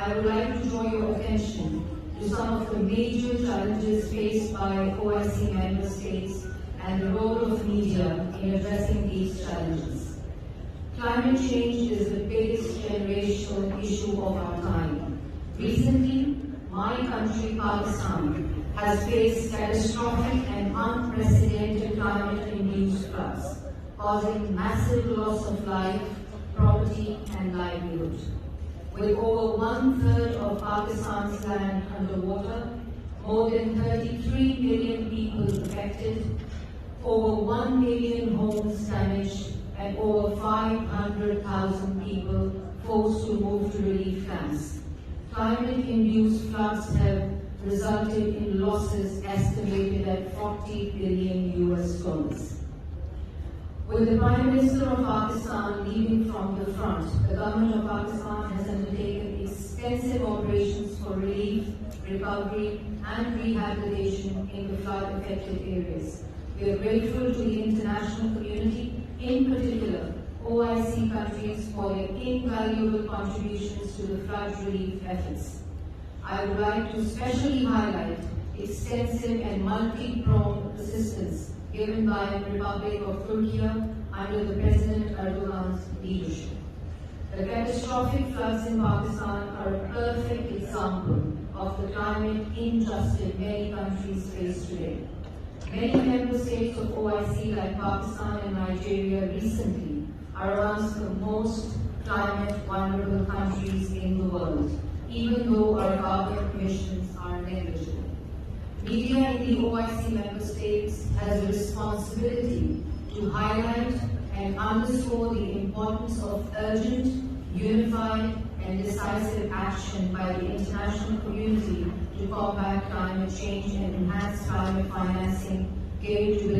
I would like to draw your attention to some of the major challenges faced by OIC member states and the role of media in addressing these challenges. Climate change is the biggest generational issue of our time. Recently, my country, Pakistan, has faced catastrophic and unprecedented climate-induced floods, causing massive loss of life, property, and livelihood. With over 1/3 of Pakistan's land underwater, more than 33 million people affected, over 1 million homes damaged, and over 500,000 people forced to move to relief camps. Climate-induced floods have resulted in losses estimated at $40 billion US. With the Prime Minister of Pakistan leading from the front, the government of Pakistan has undertaken extensive operations for relief, recovery, and rehabilitation in the flood-affected areas. We are grateful to the international community, in particular OIC countries, for their invaluable contributions to the flood relief efforts. I would like to especially highlight extensive and multi-pronged assistance given by the Republic of Turkey under the President Erdogan's leadership. The catastrophic floods in Pakistan are a perfect example of the climate injustice many countries face today. Many member states of OIC like Pakistan and Nigeria recently are amongst the most climate vulnerable countries in the world, even though our carbon emissions are negligible. Media in the OIC member states has a responsibility to highlight and underscore the importance of urgent, unified, and decisive action by the international community to combat climate change and enhance climate financing, geared to